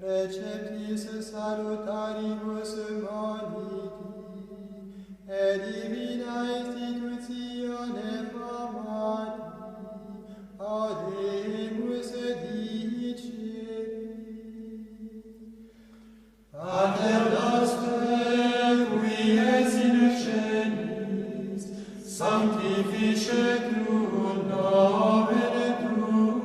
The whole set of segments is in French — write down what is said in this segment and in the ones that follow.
Receptis salutaribus moniti, et divina institutione famati, audemus dicere. Pater noster, qui es in celis, sanctificetur nomen tuum,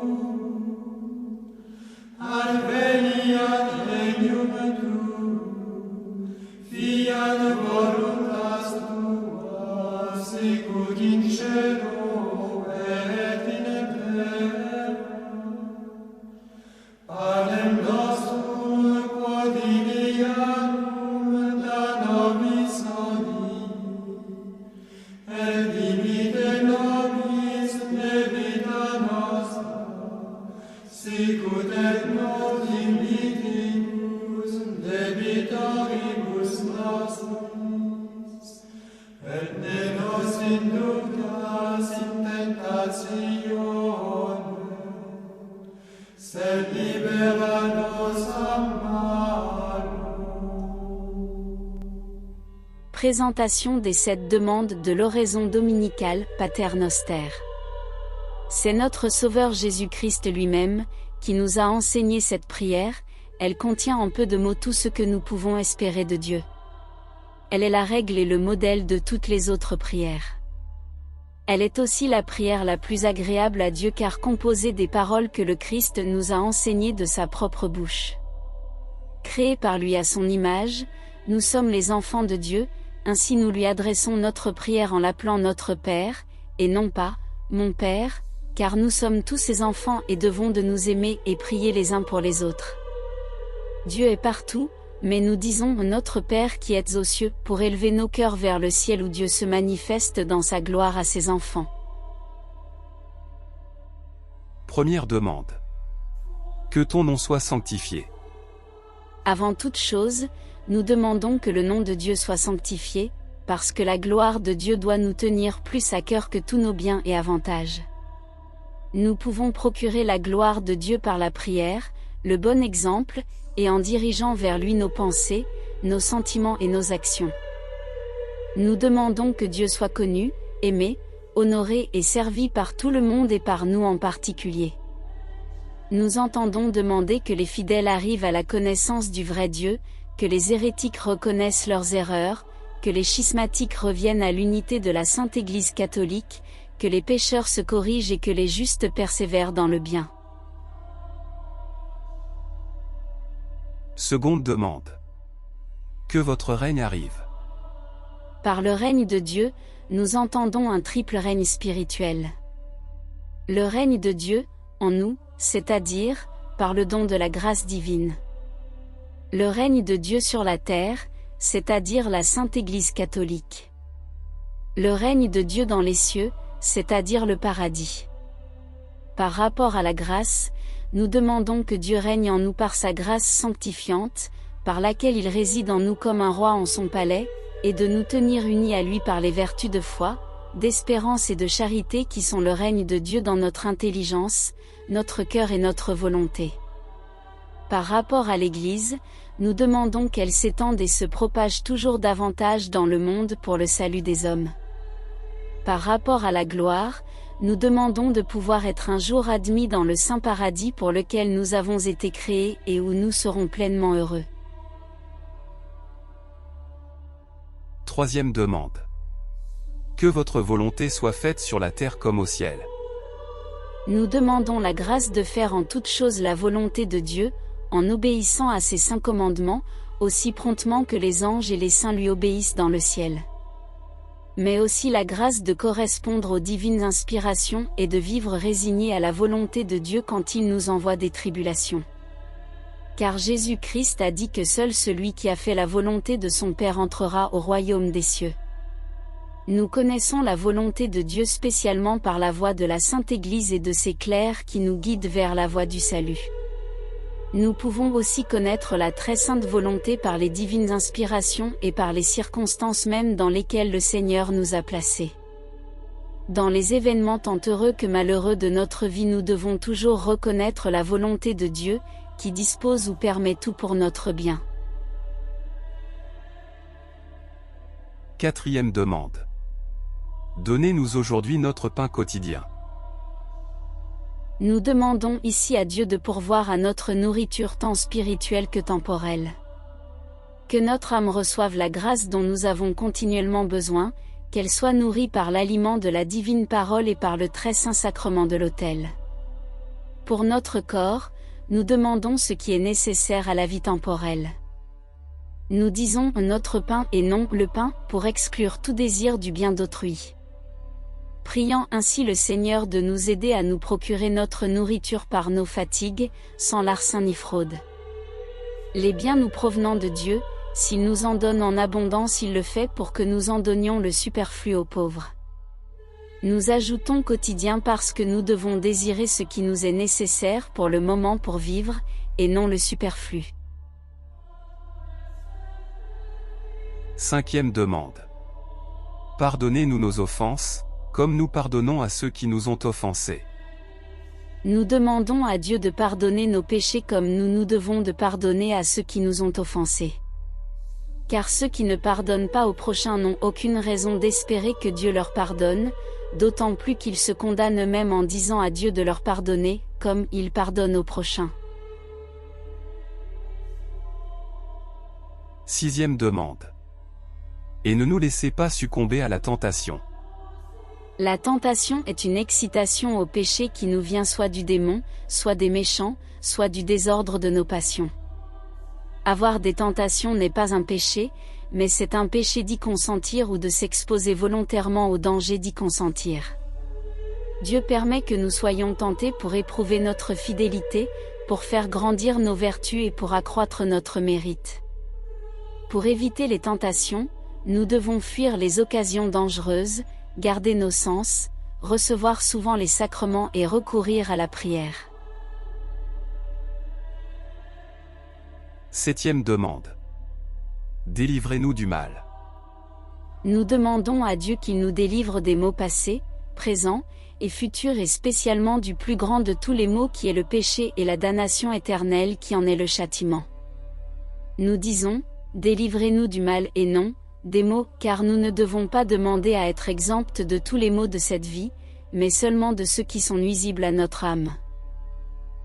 adveniat regnum tuum, fiat voluntas tua, sicut in cielo et in terra. Panem nostrum quotidianum da nobis hodie, et dimitte nobis debita nostra, sicut et nos dimittimus debitoribus nostris, et ne nos inductas in tentatione, sed libera nos a malo. Présentation des 7 demandes de l'oraison dominicale Pater Noster. C'est notre Sauveur Jésus-Christ lui-même qui nous a enseigné cette prière. Elle contient en peu de mots tout ce que nous pouvons espérer de Dieu. Elle est la règle et le modèle de toutes les autres prières. Elle est aussi la prière la plus agréable à Dieu car composée des paroles que le Christ nous a enseignées de sa propre bouche. Créés par lui à son image, nous sommes les enfants de Dieu, ainsi nous lui adressons notre prière en l'appelant notre Père, et non pas « mon Père », car nous sommes tous ses enfants et devons de nous aimer et prier les uns pour les autres. Dieu est partout, mais nous disons notre Père qui êtes aux cieux pour élever nos cœurs vers le ciel où Dieu se manifeste dans sa gloire à ses enfants. Première demande. Que ton nom soit sanctifié. Avant toute chose, nous demandons que le nom de Dieu soit sanctifié, parce que la gloire de Dieu doit nous tenir plus à cœur que tous nos biens et avantages. Nous pouvons procurer la gloire de Dieu par la prière, le bon exemple, et en dirigeant vers lui nos pensées, nos sentiments et nos actions. Nous demandons que Dieu soit connu, aimé, honoré et servi par tout le monde et par nous en particulier. Nous entendons demander que les fidèles arrivent à la connaissance du vrai Dieu, que les hérétiques reconnaissent leurs erreurs, que les schismatiques reviennent à l'unité de la Sainte Église catholique, que les pécheurs se corrigent et que les justes persévèrent dans le bien. Seconde demande. Que votre règne arrive. Par le règne de Dieu, nous entendons un triple règne spirituel. Le règne de Dieu, en nous, c'est-à-dire, par le don de la grâce divine. Le règne de Dieu sur la terre, c'est-à-dire la Sainte Église catholique. Le règne de Dieu dans les cieux, c'est-à-dire le paradis. Par rapport à la grâce, nous demandons que Dieu règne en nous par sa grâce sanctifiante, par laquelle il réside en nous comme un roi en son palais, et de nous tenir unis à lui par les vertus de foi, d'espérance et de charité qui sont le règne de Dieu dans notre intelligence, notre cœur et notre volonté. Par rapport à l'Église, nous demandons qu'elle s'étende et se propage toujours davantage dans le monde pour le salut des hommes. Par rapport à la gloire, nous demandons de pouvoir être un jour admis dans le saint paradis pour lequel nous avons été créés et où nous serons pleinement heureux. Troisième demande. Que votre volonté soit faite sur la terre comme au ciel. Nous demandons la grâce de faire en toutes choses la volonté de Dieu, en obéissant à ses saints commandements, aussi promptement que les anges et les saints lui obéissent dans le ciel. Mais aussi la grâce de correspondre aux divines inspirations et de vivre résigné à la volonté de Dieu quand il nous envoie des tribulations. Car Jésus-Christ a dit que seul celui qui a fait la volonté de son Père entrera au royaume des cieux. Nous connaissons la volonté de Dieu spécialement par la voix de la Sainte Église et de ses clercs qui nous guident vers la voie du salut. Nous pouvons aussi connaître la très sainte volonté par les divines inspirations et par les circonstances mêmes dans lesquelles le Seigneur nous a placés. Dans les événements tant heureux que malheureux de notre vie, nous devons toujours reconnaître la volonté de Dieu, qui dispose ou permet tout pour notre bien. Quatrième demande. Donnez-nous aujourd'hui notre pain quotidien. Nous demandons ici à Dieu de pourvoir à notre nourriture tant spirituelle que temporelle. Que notre âme reçoive la grâce dont nous avons continuellement besoin, qu'elle soit nourrie par l'aliment de la divine parole et par le très saint sacrement de l'autel. Pour notre corps, nous demandons ce qui est nécessaire à la vie temporelle. Nous disons notre pain et non le pain pour exclure tout désir du bien d'autrui. Priant ainsi le Seigneur de nous aider à nous procurer notre nourriture par nos fatigues, sans larcin ni fraude. Les biens nous provenant de Dieu, s'il nous en donne en abondance, il le fait pour que nous en donnions le superflu aux pauvres. Nous ajoutons quotidien parce que nous devons désirer ce qui nous est nécessaire pour le moment pour vivre, et non le superflu. Cinquième demande. Pardonnez-nous nos offenses, comme nous pardonnons à ceux qui nous ont offensés. Nous demandons à Dieu de pardonner nos péchés comme nous devons de pardonner à ceux qui nous ont offensés. Car ceux qui ne pardonnent pas au prochain n'ont aucune raison d'espérer que Dieu leur pardonne, d'autant plus qu'ils se condamnent eux-mêmes en disant à Dieu de leur pardonner, comme ils pardonnent au prochain. Sixième demande. Et ne nous laissez pas succomber à la tentation. La tentation est une excitation au péché qui nous vient soit du démon, soit des méchants, soit du désordre de nos passions. Avoir des tentations n'est pas un péché, mais c'est un péché d'y consentir ou de s'exposer volontairement au danger d'y consentir. Dieu permet que nous soyons tentés pour éprouver notre fidélité, pour faire grandir nos vertus et pour accroître notre mérite. Pour éviter les tentations, nous devons fuir les occasions dangereuses, garder nos sens, recevoir souvent les sacrements et recourir à la prière. Septième demande. Délivrez-nous du mal. Nous demandons à Dieu qu'il nous délivre des maux passés, présents et futurs et spécialement du plus grand de tous les maux qui est le péché et la damnation éternelle qui en est le châtiment. Nous disons, délivrez-nous du mal et non, des maux, car nous ne devons pas demander à être exempts de tous les maux de cette vie, mais seulement de ceux qui sont nuisibles à notre âme.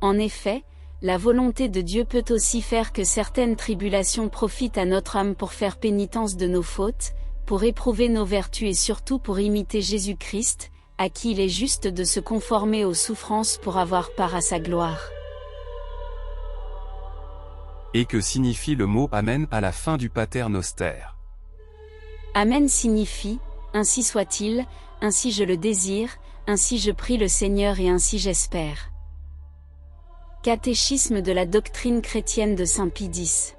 En effet, la volonté de Dieu peut aussi faire que certaines tribulations profitent à notre âme pour faire pénitence de nos fautes, pour éprouver nos vertus et surtout pour imiter Jésus-Christ, à qui il est juste de se conformer aux souffrances pour avoir part à sa gloire. Et que signifie le mot Amen à la fin du Pater Noster? Amen signifie, ainsi soit-il, ainsi je le désire, ainsi je prie le Seigneur et ainsi j'espère. Catéchisme de la doctrine chrétienne de Saint Pie X.